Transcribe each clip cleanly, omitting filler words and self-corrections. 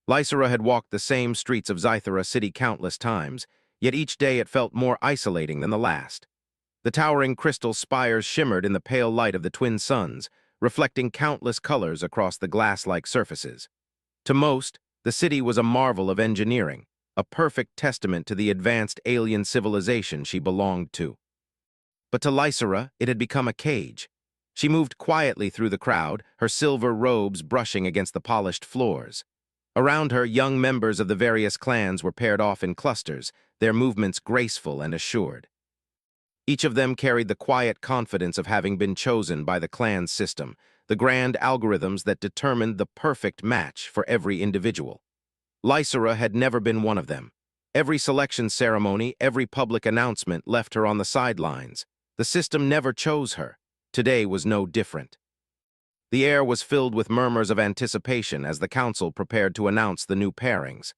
Lysera had walked the same streets of Zythera City countless times, yet each day it felt more isolating than the last. The towering crystal spires shimmered in the pale light of the twin suns, reflecting countless colors across the glass-like surfaces. To most, the city was a marvel of engineering, a perfect testament to the advanced alien civilization she belonged to. But to Lysera, it had become a cage. She moved quietly through the crowd, her silver robes brushing against the polished floors. Around her, young members of the various clans were paired off in clusters, their movements graceful and assured. Each of them carried the quiet confidence of having been chosen by the clan's system, the grand algorithms that determined the perfect match for every individual. Lysera had never been one of them. Every selection ceremony, every public announcement left her on the sidelines. The system never chose her. Today was no different. The air was filled with murmurs of anticipation as the council prepared to announce the new pairings.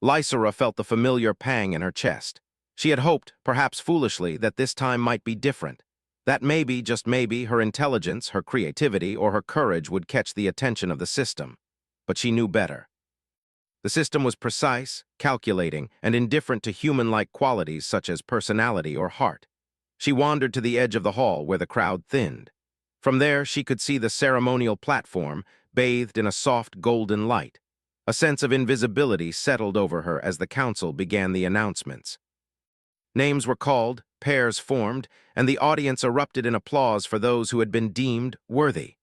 Lysera felt the familiar pang in her chest. She had hoped, perhaps foolishly, that this time might be different. That maybe, just maybe, her intelligence, her creativity, or her courage would catch the attention of the system. But she knew better. The system was precise, calculating, and indifferent to human-like qualities such as personality or heart. She wandered to the edge of the hall where the crowd thinned. From there, she could see the ceremonial platform, bathed in a soft golden light. A sense of invisibility settled over her as the council began the announcements. Names were called, pairs formed, and the audience erupted in applause for those who had been deemed worthy.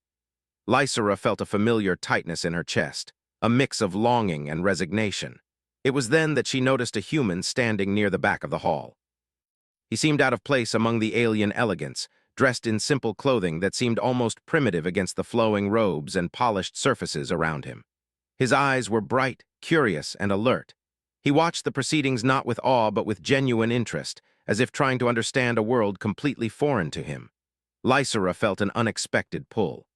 Lysera felt a familiar tightness in her chest, a mix of longing and resignation. It was then that she noticed a human standing near the back of the hall. He seemed out of place among the alien elegance, dressed in simple clothing that seemed almost primitive against the flowing robes and polished surfaces around him. His eyes were bright, curious, and alert. He watched the proceedings not with awe but with genuine interest, as if trying to understand a world completely foreign to him. Lysera felt an unexpected pull.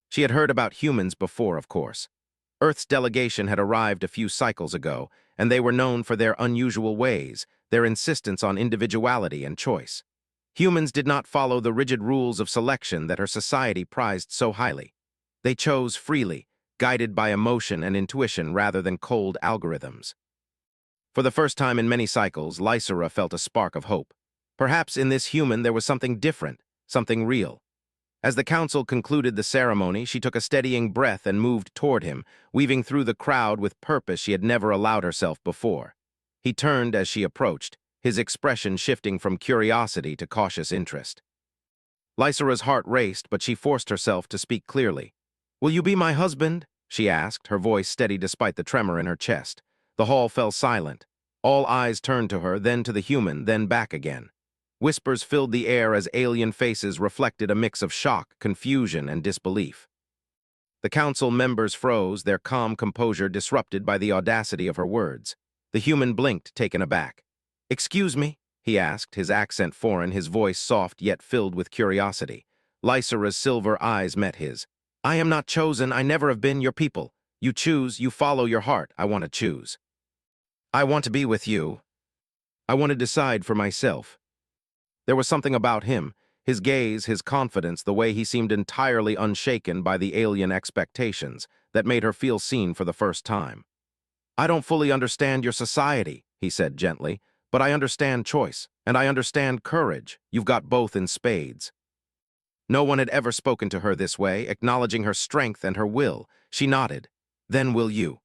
She had heard about humans before, of course. Earth's delegation had arrived a few cycles ago, and they were known for their unusual ways, their insistence on individuality and choice. Humans did not follow the rigid rules of selection that her society prized so highly. They chose freely, guided by emotion and intuition rather than cold algorithms. For the first time in many cycles, Lysera felt a spark of hope. Perhaps in this human there was something different, something real. As the council concluded the ceremony, she took a steadying breath and moved toward him, weaving through the crowd with purpose she had never allowed herself before. He turned as she approached, his expression shifting from curiosity to cautious interest. Lysera's heart raced, but she forced herself to speak clearly. "Will you be my husband?" she asked, her voice steady despite the tremor in her chest. The hall fell silent. All eyes turned to her, then to the human, then back again. Whispers filled the air as alien faces reflected a mix of shock, confusion, and disbelief. The council members froze, their calm composure disrupted by the audacity of her words. The human blinked, taken aback. "Excuse me?" he asked, his accent foreign, his voice soft yet filled with curiosity. Lysera's silver eyes met his. "I am not chosen, I never have been your people. You choose, you follow your heart, I want to choose. I want to be with you. I want to decide for myself." There was something about him, his gaze, his confidence, the way he seemed entirely unshaken by the alien expectations, that made her feel seen for the first time. "I don't fully understand your society," he said gently, "but I understand choice, and I understand courage. You've got both in spades." No one had ever spoken to her this way, acknowledging her strength and her will. She nodded. "Then will you?"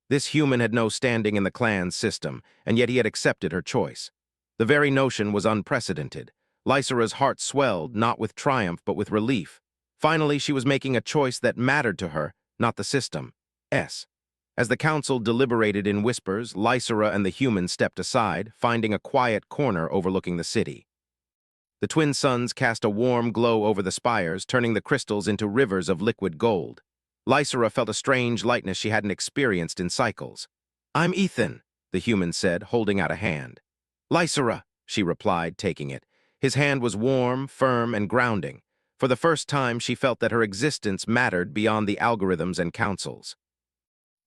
This human had no standing in the clan's system, and yet he had accepted her choice. The very notion was unprecedented. Lysera's heart swelled, not with triumph but with relief. Finally, she was making a choice that mattered to her, not the system. As the council deliberated in whispers, Lysera and the human stepped aside, finding a quiet corner overlooking the city. The twin suns cast a warm glow over the spires, turning the crystals into rivers of liquid gold. Lysera felt a strange lightness she hadn't experienced in cycles. "I'm Ethan," the human said, holding out a hand. "Lysera," she replied, taking it. His hand was warm, firm, and grounding. For the first time, she felt that her existence mattered beyond the algorithms and councils.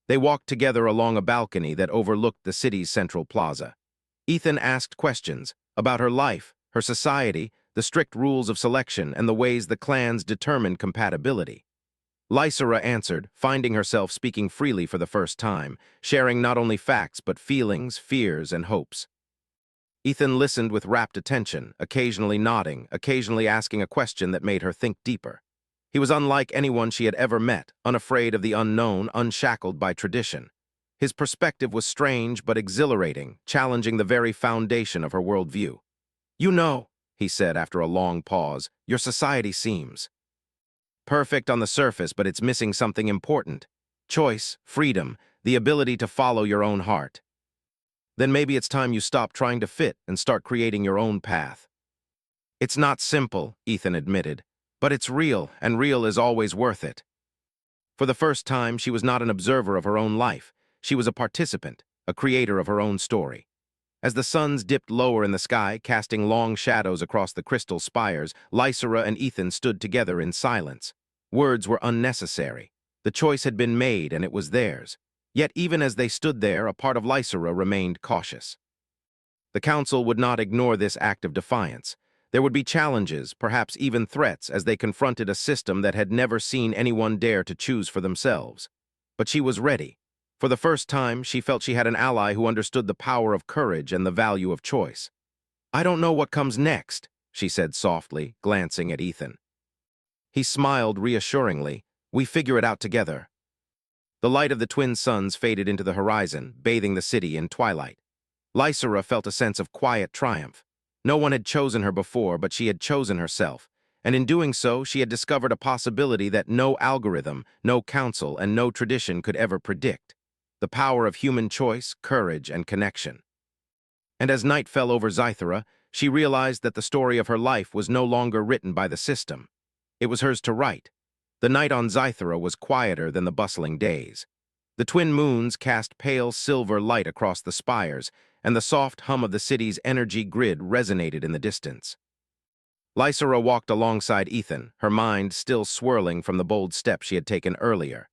They walked together along a balcony that overlooked the city's central plaza. Ethan asked questions about her life, her society, the strict rules of selection, and the ways the clans determined compatibility. Lysera answered, finding herself speaking freely for the first time, sharing not only facts but feelings, fears, and hopes. Ethan listened with rapt attention, occasionally nodding, occasionally asking a question that made her think deeper. He was unlike anyone she had ever met, unafraid of the unknown, unshackled by tradition. His perspective was strange but exhilarating, challenging the very foundation of her worldview. "You know," he said after a long pause, "your society seems perfect on the surface, but it's missing something important. Choice, freedom, the ability to follow your own heart. Then maybe it's time you stop trying to fit and start creating your own path." "It's not simple," Ethan admitted, "but it's real, and real is always worth it." For the first time, she was not an observer of her own life. She was a participant, a creator of her own story. As the suns dipped lower in the sky, casting long shadows across the crystal spires, Lysera and Ethan stood together in silence. Words were unnecessary. The choice had been made, and it was theirs. Yet even as they stood there, a part of Lysera remained cautious. The council would not ignore this act of defiance. There would be challenges, perhaps even threats, as they confronted a system that had never seen anyone dare to choose for themselves. But she was ready. For the first time, she felt she had an ally who understood the power of courage and the value of choice. "I don't know what comes next," she said softly, glancing at Ethan. He smiled reassuringly. "We figure it out together." The light of the twin suns faded into the horizon, bathing the city in twilight. Lysera felt a sense of quiet triumph. No one had chosen her before, but she had chosen herself, and in doing so, she had discovered a possibility that no algorithm, no council, and no tradition could ever predict: the power of human choice, courage, and connection. And as night fell over Zythera, she realized that the story of her life was no longer written by the system. It was hers to write. The night on Zythera was quieter than the bustling days. The twin moons cast pale silver light across the spires, and the soft hum of the city's energy grid resonated in the distance. Lysera walked alongside Ethan, her mind still swirling from the bold step she had taken earlier.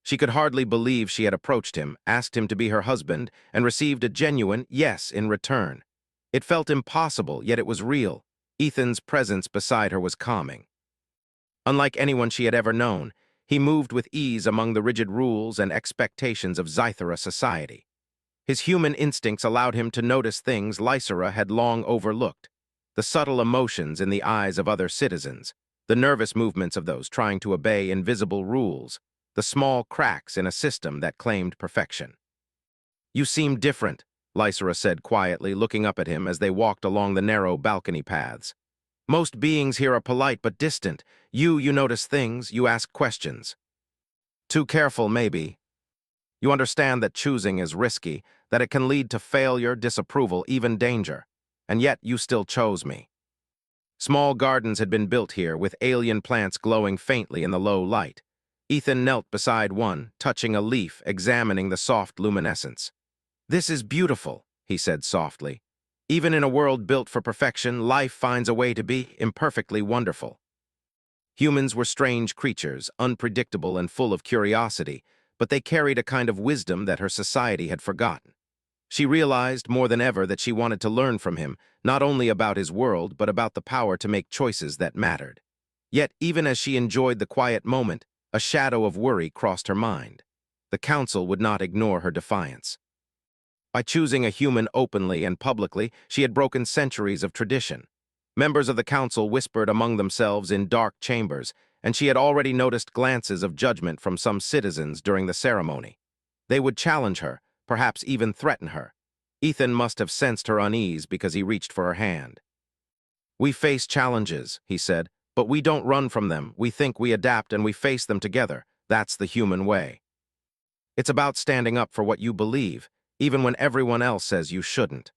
She could hardly believe she had approached him, asked him to be her husband, and received a genuine yes in return. It felt impossible, yet it was real. Ethan's presence beside her was calming. Unlike anyone she had ever known, he moved with ease among the rigid rules and expectations of Zythera society. His human instincts allowed him to notice things Lysera had long overlooked: the subtle emotions in the eyes of other citizens, the nervous movements of those trying to obey invisible rules, the small cracks in a system that claimed perfection. "You seem different," Lysera said quietly, looking up at him as they walked along the narrow balcony paths. "Most beings here are polite but distant. You notice things, you ask questions. Too careful, maybe. You understand that choosing is risky, that it can lead to failure, disapproval, even danger. And yet you still chose me." Small gardens had been built here, with alien plants glowing faintly in the low light. Ethan knelt beside one, touching a leaf, examining the soft luminescence. "This is beautiful," he said softly. "Even in a world built for perfection, life finds a way to be imperfectly wonderful." Humans were strange creatures, unpredictable and full of curiosity, but they carried a kind of wisdom that her society had forgotten. She realized more than ever that she wanted to learn from him, not only about his world, but about the power to make choices that mattered. Yet, even as she enjoyed the quiet moment, a shadow of worry crossed her mind. The council would not ignore her defiance. By choosing a human openly and publicly, she had broken centuries of tradition. Members of the council whispered among themselves in dark chambers, and she had already noticed glances of judgment from some citizens during the ceremony. They would challenge her, perhaps even threaten her. Ethan must have sensed her unease because he reached for her hand. "We face challenges," he said, "but we don't run from them. We think, we adapt, and we face them together. That's the human way. It's about standing up for what you believe, even when everyone else says you shouldn't."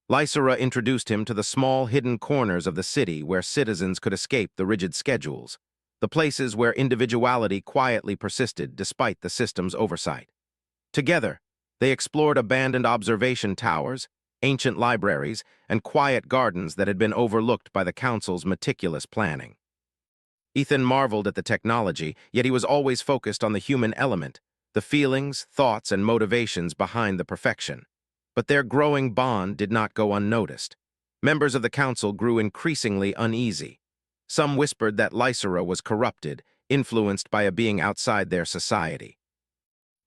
Lysera introduced him to the small hidden corners of the city where citizens could escape the rigid schedules, the places where individuality quietly persisted despite the system's oversight. Together, they explored abandoned observation towers, ancient libraries, and quiet gardens that had been overlooked by the council's meticulous planning. Ethan marveled at the technology, yet he was always focused on the human element, the feelings, thoughts, and motivations behind the perfection. But their growing bond did not go unnoticed. Members of the council grew increasingly uneasy. Some whispered that Lysera was corrupted, influenced by a being outside their society.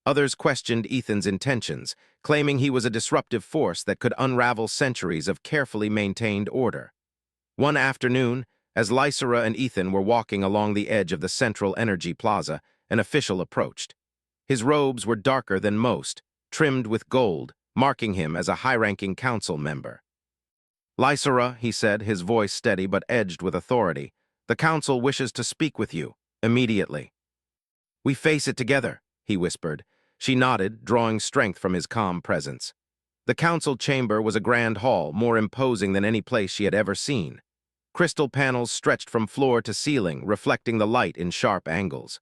Others questioned Ethan's intentions, claiming he was a disruptive force that could unravel centuries of carefully maintained order. One afternoon, as Lysera and Ethan were walking along the edge of the Central Energy Plaza, an official approached. His robes were darker than most, trimmed with gold, marking him as a high-ranking council member. "Lysera," he said, his voice steady but edged with authority, "the council wishes to speak with you, immediately." "We face it together," he whispered. She nodded, drawing strength from his calm presence. The council chamber was a grand hall, more imposing than any place she had ever seen. Crystal panels stretched from floor to ceiling, reflecting the light in sharp angles.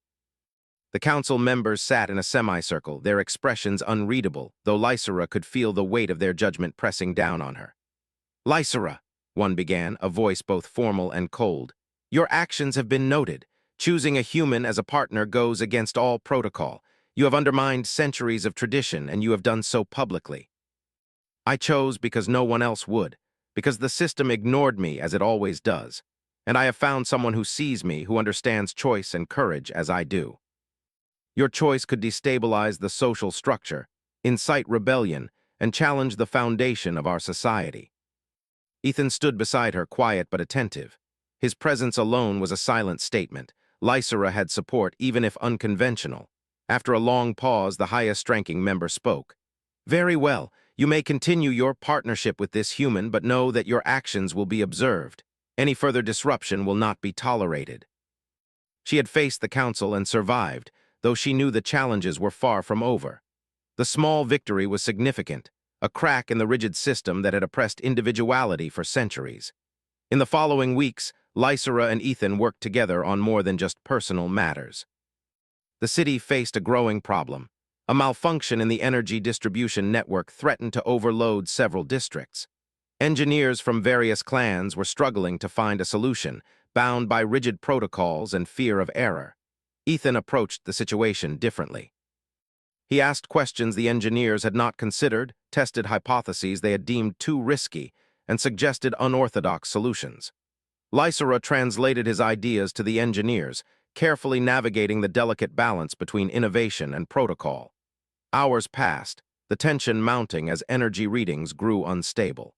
The council members sat in a semicircle, their expressions unreadable, though Lysera could feel the weight of their judgment pressing down on her. "Lysera," one began, a voice both formal and cold, "your actions have been noted. Choosing a human as a partner goes against all protocol. You have undermined centuries of tradition, and you have done so publicly. I chose because no one else would, because the system ignored me as it always does, and I have found someone who sees me, who understands choice and courage as I do. Your choice could destabilize the social structure, incite rebellion, and challenge the foundation of our society." Ethan stood beside her, quiet but attentive. His presence alone was a silent statement. Lysera had support, even if unconventional. After a long pause, the highest-ranking member spoke. "Very well. You may continue your partnership with this human, but know that your actions will be observed. Any further disruption will not be tolerated." She had faced the council and survived, though she knew the challenges were far from over. The small victory was significant, a crack in the rigid system that had oppressed individuality for centuries. In the following weeks, Lysera and Ethan worked together on more than just personal matters. The city faced a growing problem. A malfunction in the energy distribution network threatened to overload several districts. Engineers from various clans were struggling to find a solution, bound by rigid protocols and fear of error. Ethan approached the situation differently. He asked questions the engineers had not considered, tested hypotheses they had deemed too risky, and suggested unorthodox solutions. Lysera translated his ideas to the engineers, carefully navigating the delicate balance between innovation and protocol. Hours passed, the tension mounting as energy readings grew unstable.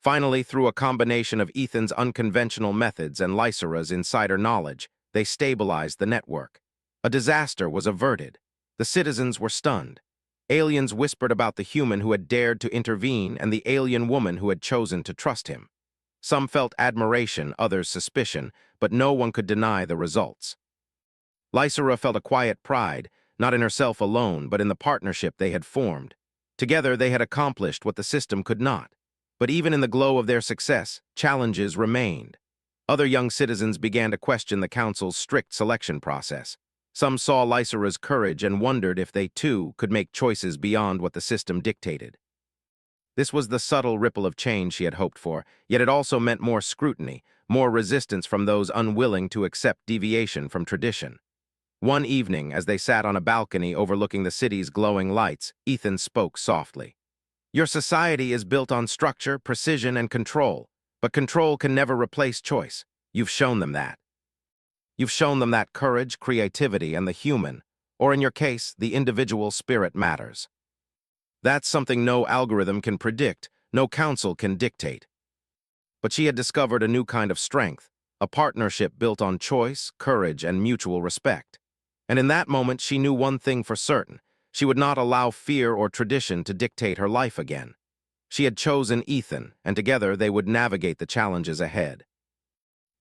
Finally, through a combination of Ethan's unconventional methods and Lysera's insider knowledge, they stabilized the network. A disaster was averted. The citizens were stunned. Aliens whispered about the human who had dared to intervene and the alien woman who had chosen to trust him. Some felt admiration, others suspicion, but no one could deny the results. Lysera felt a quiet pride, not in herself alone, but in the partnership they had formed. Together they had accomplished what the system could not. But even in the glow of their success, challenges remained. Other young citizens began to question the council's strict selection process. Some saw Lysera's courage and wondered if they, too, could make choices beyond what the system dictated. This was the subtle ripple of change she had hoped for, yet it also meant more scrutiny, more resistance from those unwilling to accept deviation from tradition. One evening, as they sat on a balcony overlooking the city's glowing lights, Ethan spoke softly. "Your society is built on structure, precision, and control, but control can never replace choice. You've shown them that. You've shown them that courage, creativity, and the human, or in your case, the individual spirit matters. That's something no algorithm can predict, no council can dictate." But she had discovered a new kind of strength, a partnership built on choice, courage, and mutual respect. And in that moment, she knew one thing for certain. She would not allow fear or tradition to dictate her life again. She had chosen Ethan, and together they would navigate the challenges ahead.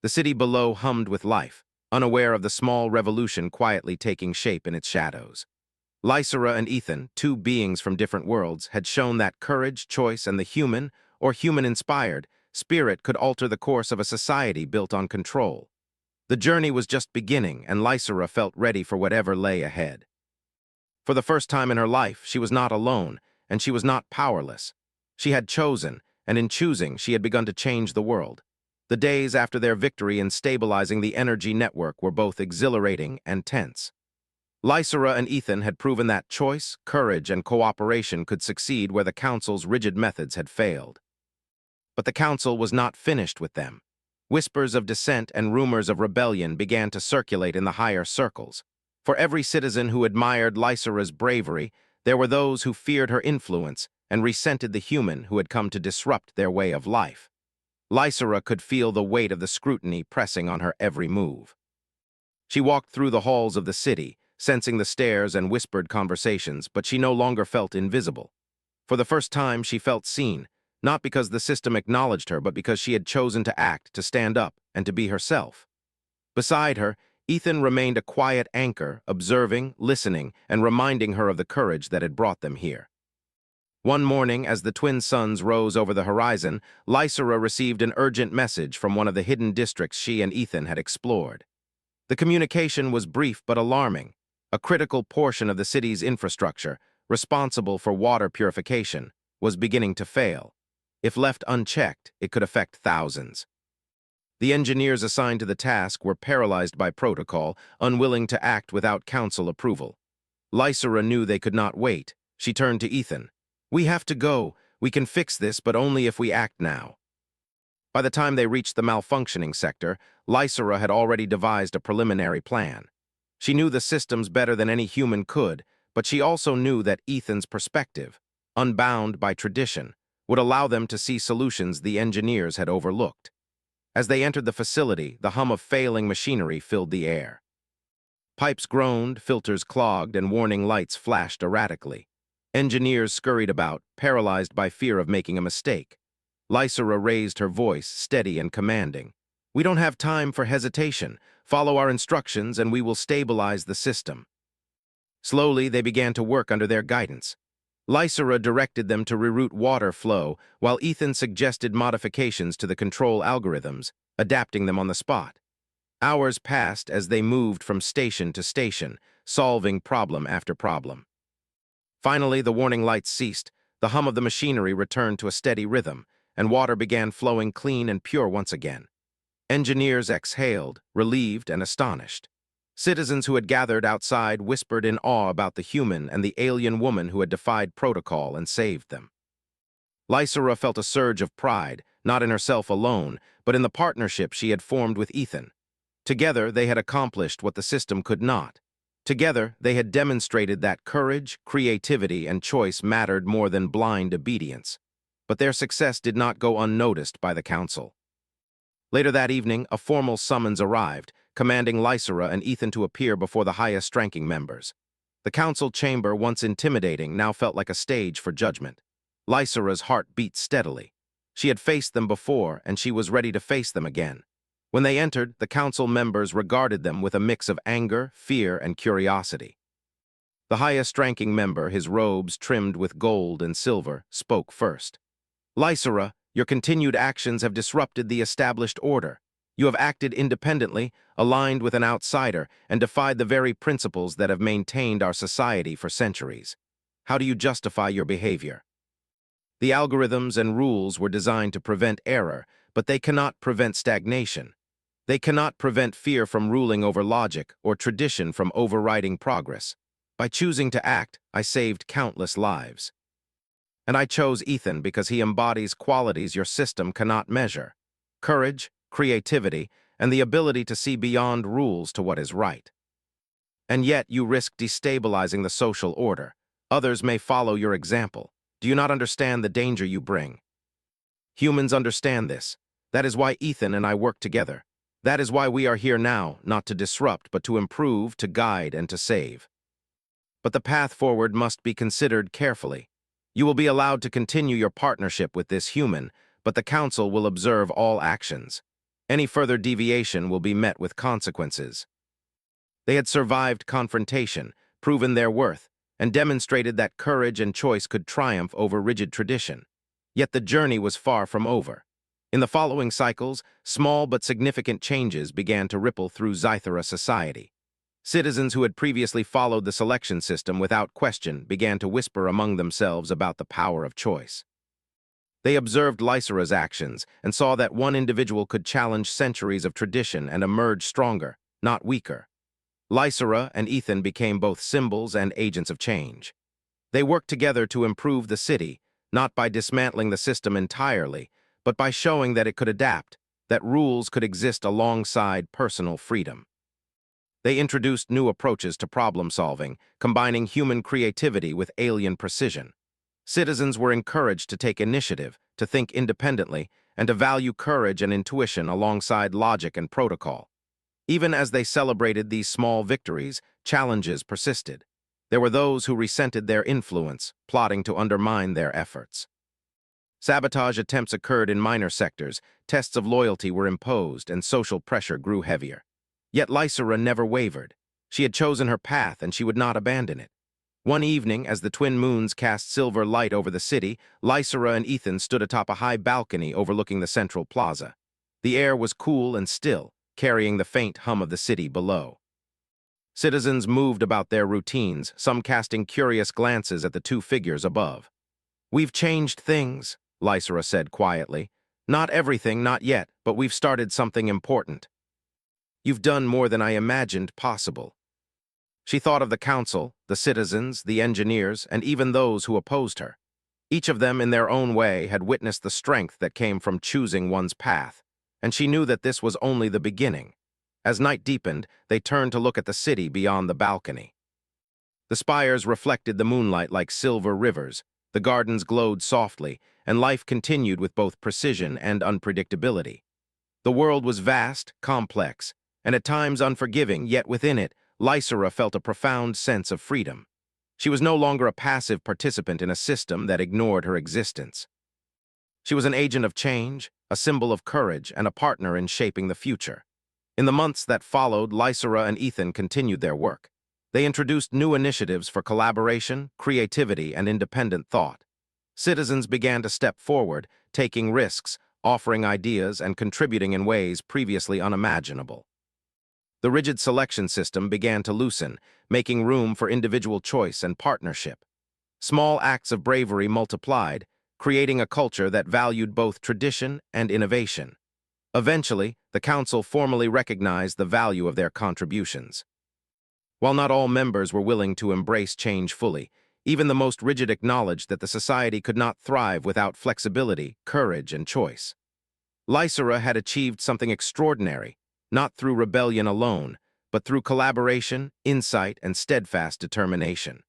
The city below hummed with life, unaware of the small revolution quietly taking shape in its shadows. Lysera and Ethan, two beings from different worlds, had shown that courage, choice, and the human, or human-inspired, spirit could alter the course of a society built on control. The journey was just beginning, and Lysera felt ready for whatever lay ahead. For the first time in her life, she was not alone, and she was not powerless. She had chosen, and in choosing, she had begun to change the world. The days after their victory in stabilizing the energy network were both exhilarating and tense. Lysera and Ethan had proven that choice, courage, and cooperation could succeed where the Council's rigid methods had failed. But the Council was not finished with them. Whispers of dissent and rumors of rebellion began to circulate in the higher circles. For every citizen who admired Lysera's bravery, there were those who feared her influence and resented the human who had come to disrupt their way of life. Lysera could feel the weight of the scrutiny pressing on her every move. She walked through the halls of the city, sensing the stares and whispered conversations, but she no longer felt invisible. For the first time, she felt seen, not because the system acknowledged her, but because she had chosen to act, to stand up, and to be herself. Beside her, Ethan remained a quiet anchor, observing, listening, and reminding her of the courage that had brought them here. One morning, as the twin suns rose over the horizon, Lysera received an urgent message from one of the hidden districts she and Ethan had explored. The communication was brief but alarming. A critical portion of the city's infrastructure, responsible for water purification, was beginning to fail. If left unchecked, it could affect thousands. The engineers assigned to the task were paralyzed by protocol, unwilling to act without council approval. Lysera knew they could not wait. She turned to Ethan. "We have to go. We can fix this, but only if we act now." By the time they reached the malfunctioning sector, Lysera had already devised a preliminary plan. She knew the systems better than any human could, but she also knew that Ethan's perspective, unbound by tradition, would allow them to see solutions the engineers had overlooked. As they entered the facility, the hum of failing machinery filled the air. Pipes groaned, filters clogged, and warning lights flashed erratically. Engineers scurried about, paralyzed by fear of making a mistake. Lysera raised her voice, steady and commanding. "We don't have time for hesitation. Follow our instructions and we will stabilize the system." Slowly, they began to work under their guidance. Lysera directed them to reroute water flow, while Ethan suggested modifications to the control algorithms, adapting them on the spot. Hours passed as they moved from station to station, solving problem after problem. Finally, the warning lights ceased, the hum of the machinery returned to a steady rhythm, and water began flowing clean and pure once again. Engineers exhaled, relieved and astonished. Citizens who had gathered outside whispered in awe about the human and the alien woman who had defied protocol and saved them. Lysera felt a surge of pride, not in herself alone, but in the partnership she had formed with Ethan. Together, they had accomplished what the system could not. Together, they had demonstrated that courage, creativity, and choice mattered more than blind obedience. But their success did not go unnoticed by the council. Later that evening, a formal summons arrived, commanding Lysera and Ethan to appear before the highest-ranking members. The council chamber, once intimidating, now felt like a stage for judgment. Lysera's heart beat steadily. She had faced them before, and she was ready to face them again. When they entered, the council members regarded them with a mix of anger, fear, and curiosity. The highest-ranking member, his robes trimmed with gold and silver, spoke first. "Lysera, your continued actions have disrupted the established order. You have acted independently, aligned with an outsider, and defied the very principles that have maintained our society for centuries. How do you justify your behavior?" The algorithms and rules were designed to prevent error, but they cannot prevent stagnation. They cannot prevent fear from ruling over logic or tradition from overriding progress. By choosing to act, I saved countless lives. And I chose Ethan because he embodies qualities your system cannot measure: courage, creativity, and the ability to see beyond rules to what is right. And yet you risk destabilizing the social order. Others may follow your example. Do you not understand the danger you bring? Humans understand this. That is why Ethan and I work together. That is why we are here now, not to disrupt, but to improve, to guide, and to save. But the path forward must be considered carefully. You will be allowed to continue your partnership with this human, but the council will observe all actions. Any further deviation will be met with consequences. They had survived confrontation, proven their worth, and demonstrated that courage and choice could triumph over rigid tradition. Yet the journey was far from over. In the following cycles, small but significant changes began to ripple through Scythera society. Citizens who had previously followed the selection system without question began to whisper among themselves about the power of choice. They observed Lysera's actions and saw that one individual could challenge centuries of tradition and emerge stronger, not weaker. Lysera and Ethan became both symbols and agents of change. They worked together to improve the city, not by dismantling the system entirely, but by showing that it could adapt, that rules could exist alongside personal freedom. They introduced new approaches to problem solving, combining human creativity with alien precision. Citizens were encouraged to take initiative, to think independently, and to value courage and intuition alongside logic and protocol. Even as they celebrated these small victories, challenges persisted. There were those who resented their influence, plotting to undermine their efforts. Sabotage attempts occurred in minor sectors, tests of loyalty were imposed, and social pressure grew heavier. Yet Lysera never wavered. She had chosen her path, and she would not abandon it. One evening, as the twin moons cast silver light over the city, Lysera and Ethan stood atop a high balcony overlooking the central plaza. The air was cool and still, carrying the faint hum of the city below. Citizens moved about their routines, some casting curious glances at the two figures above. "We've changed things," Lysera said quietly. "Not everything, not yet, but we've started something important. You've done more than I imagined possible." She thought of the council, the citizens, the engineers, and even those who opposed her. Each of them, in their own way, had witnessed the strength that came from choosing one's path, and she knew that this was only the beginning. As night deepened, they turned to look at the city beyond the balcony. The spires reflected the moonlight like silver rivers, the gardens glowed softly, and life continued with both precision and unpredictability. The world was vast, complex, and at times unforgiving, yet within it, Lysera felt a profound sense of freedom. She was no longer a passive participant in a system that ignored her existence. She was an agent of change, a symbol of courage, and a partner in shaping the future. In the months that followed, Lysera and Ethan continued their work. They introduced new initiatives for collaboration, creativity, and independent thought. Citizens began to step forward, taking risks, offering ideas, and contributing in ways previously unimaginable. The rigid selection system began to loosen, making room for individual choice and partnership. Small acts of bravery multiplied, creating a culture that valued both tradition and innovation. Eventually, the council formally recognized the value of their contributions. While not all members were willing to embrace change fully, even the most rigid acknowledged that the society could not thrive without flexibility, courage, and choice. Lysera had achieved something extraordinary, not through rebellion alone, but through collaboration, insight, and steadfast determination.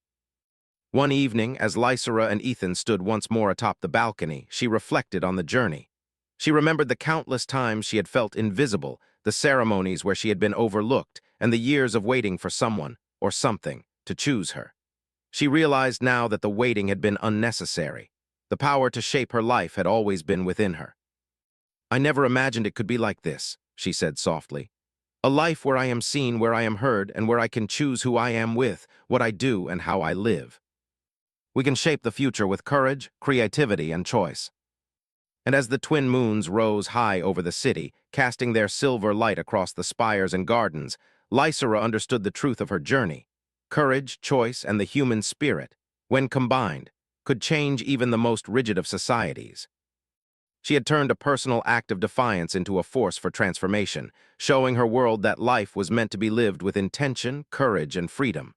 One evening, as Lysera and Ethan stood once more atop the balcony, she reflected on the journey. She remembered the countless times she had felt invisible, the ceremonies where she had been overlooked, and the years of waiting for someone, or something, to choose her. She realized now that the waiting had been unnecessary. The power to shape her life had always been within her. "I never imagined it could be like this," she said softly. "A life where I am seen, where I am heard, and where I can choose who I am with, what I do, and how I live. We can shape the future with courage, creativity, and choice." And as the twin moons rose high over the city, casting their silver light across the spires and gardens, Lysera understood the truth of her journey. Courage, choice, and the human spirit, when combined, could change even the most rigid of societies. She had turned a personal act of defiance into a force for transformation, showing her world that life was meant to be lived with intention, courage, and freedom.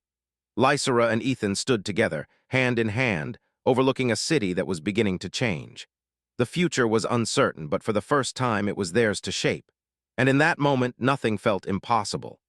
Lysera and Ethan stood together, hand in hand, overlooking a city that was beginning to change. The future was uncertain, but for the first time it was theirs to shape. And in that moment, nothing felt impossible.